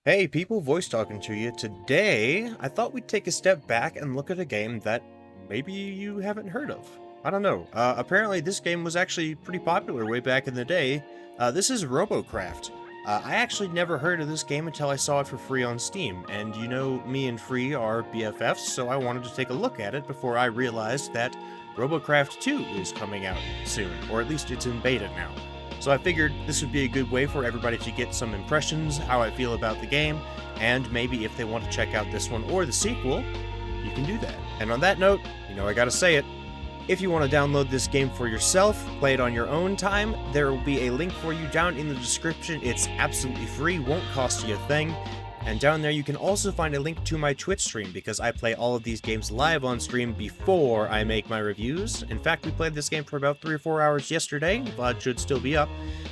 Hey people, voice talking to you. Today, I thought we'd take a step back and look at a game that maybe you haven't heard of. I don't know. Apparently this game was actually pretty popular way back in the day. This is Robocraft. I actually never heard of this game until I saw it for free on Steam, and you know me and free are BFFs, so I wanted to take a look at it before I realized that Robocraft 2 is coming out soon, or at least it's in beta now. So I figured this would be a good way for everybody to get some impressions, how I feel about the game, and maybe if they want to check out this one or the sequel, you can do that. And on that note, you know I gotta say it, if you want to download this game for yourself, play it on your own time, there will be a link for you down in the description. It's absolutely free, won't cost you a thing. And down there you can also find a link to my Twitch stream, because I play all of these games live on stream before I make my reviews. In fact, we played this game for about 3 or 4 hours yesterday. VOD should still be up.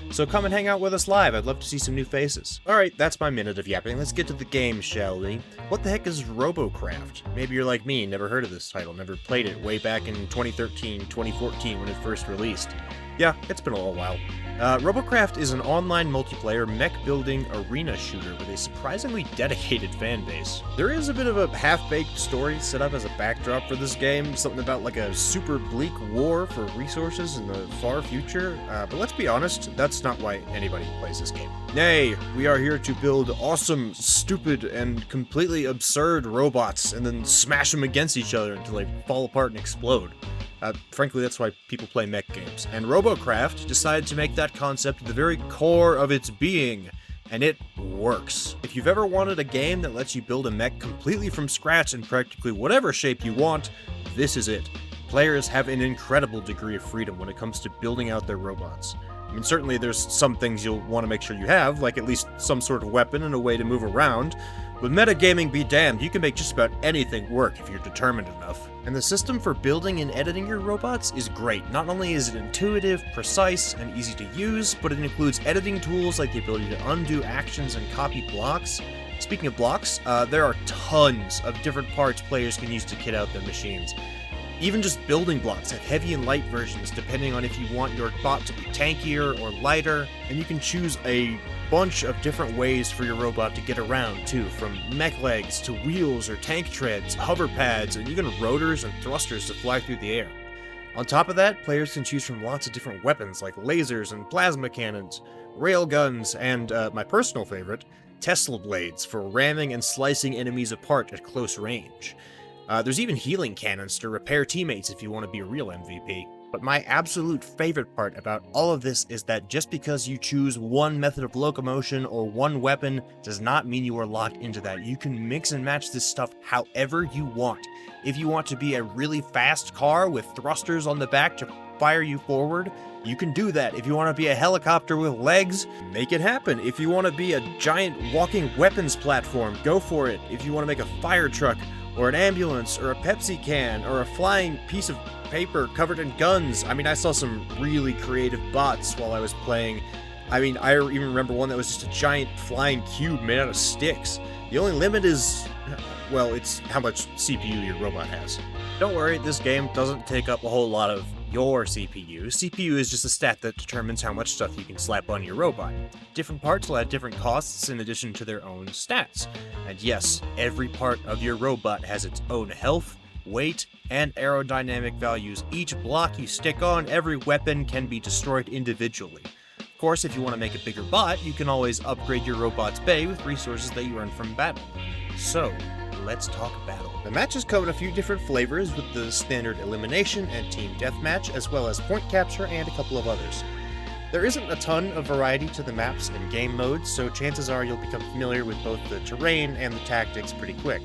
So come and hang out with us live. I'd love to see some new faces. Alright, that's my minute of yapping. Let's get to the game, shall we? What the heck is Robocraft? Maybe you're like me, never heard of this title, never played it way back in 2013, 2014 when it first released. Yeah, it's been a little while. Robocraft is an online multiplayer mech-building arena shooter with a surprisingly dedicated fan base. There is a bit of a half-baked story set up as a backdrop for this game, something about like a super bleak war for resources in the far future, but let's be honest, that's not why anybody plays this game. Nay, we are here to build awesome, stupid, and completely absurd robots and then smash them against each other until they fall apart and explode. Frankly, that's why people play mech games. And Robocraft decided to make that concept the very core of its being, and it works. If you've ever wanted a game that lets you build a mech completely from scratch in practically whatever shape you want, this is it. Players have an incredible degree of freedom when it comes to building out their robots. I mean, certainly there's some things you'll want to make sure you have, like at least some sort of weapon and a way to move around. With metagaming be damned, you can make just about anything work if you're determined enough. And the system for building and editing your robots is great. Not only is it intuitive, precise, and easy to use, but it includes editing tools like the ability to undo actions and copy blocks. Speaking of blocks, there are tons of different parts players can use to kit out their machines. Even just building blocks have heavy and light versions depending on if you want your bot to be tankier or lighter, and you can choose a bunch of different ways for your robot to get around too, from mech legs to wheels or tank treads, hover pads, and even rotors and thrusters to fly through the air. On top of that, players can choose from lots of different weapons like lasers and plasma cannons, rail guns, and my personal favorite, Tesla blades for ramming and slicing enemies apart at close range. There's even healing cannons to repair teammates if you want to be a real MVP. But my absolute favorite part about all of this is that just because you choose one method of locomotion or one weapon does not mean you are locked into that. You can mix and match this stuff however you want. If you want to be a really fast car with thrusters on the back to fire you forward, you can do that. If you want to be a helicopter with legs, make it happen. If you want to be a giant walking weapons platform, go for it. If you want to make a fire truck, or an ambulance, or a Pepsi can, or a flying piece of paper covered in guns. I mean, I saw some really creative bots while I was playing. I mean, I even remember one that was just a giant flying cube made out of sticks. The only limit is, well, it's how much CPU your robot has. Don't worry, this game doesn't take up a whole lot of your CPU. CPU is just a stat that determines how much stuff you can slap on your robot. Different parts will have different costs in addition to their own stats. And yes, every part of your robot has its own health, weight, and aerodynamic values. Each block you stick on every weapon can be destroyed individually. Of course, if you want to make a bigger bot, you can always upgrade your robot's bay with resources that you earn from battle. So, let's talk battle. The matches come in a few different flavors with the standard elimination and team deathmatch, as well as point capture and a couple of others. There isn't a ton of variety to the maps and game modes, so chances are you'll become familiar with both the terrain and the tactics pretty quick.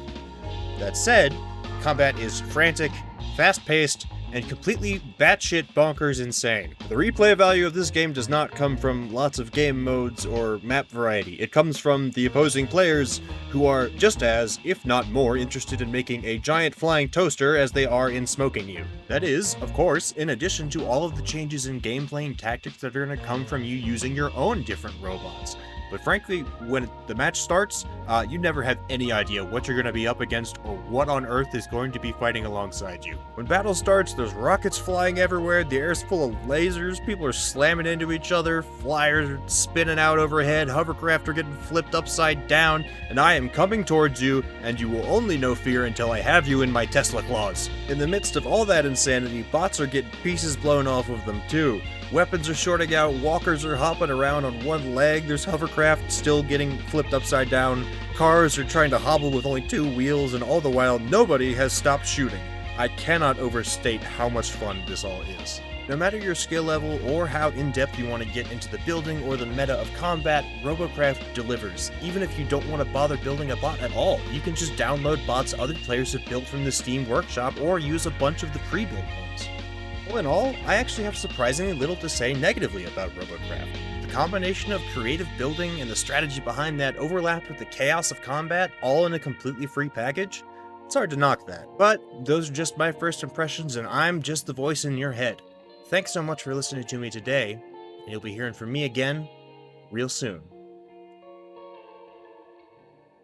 That said, combat is frantic, fast-paced, and completely batshit bonkers insane. The replay value of this game does not come from lots of game modes or map variety. It comes from the opposing players who are just as, if not more, interested in making a giant flying toaster as they are in smoking you. That is, of course, in addition to all of the changes in gameplay and tactics that are going to come from you using your own different robots. But frankly, when the match starts, you never have any idea what you're going to be up against or what on earth is going to be fighting alongside you. When battle starts, there's rockets flying everywhere, the air's full of lasers, people are slamming into each other, flyers are spinning out overhead, hovercraft are getting flipped upside down, and I am coming towards you, and you will only know fear until I have you in my Tesla claws. In the midst of all that insanity, bots are getting pieces blown off of them too. Weapons are shorting out, walkers are hopping around on one leg, there's hovercraft still getting flipped upside down, cars are trying to hobble with only 2 wheels, and all the while nobody has stopped shooting. I cannot overstate how much fun this all is. No matter your skill level or how in-depth you want to get into the building or the meta of combat, Robocraft delivers. Even if you don't want to bother building a bot at all, you can just download bots other players have built from the Steam Workshop or use a bunch of the pre-built ones. All in all, I actually have surprisingly little to say negatively about Robocraft. The combination of creative building and the strategy behind that overlapped with the chaos of combat, all in a completely free package. It's hard to knock that. But those are just my first impressions, and I'm just the voice in your head. Thanks so much for listening to me today, and you'll be hearing from me again real soon.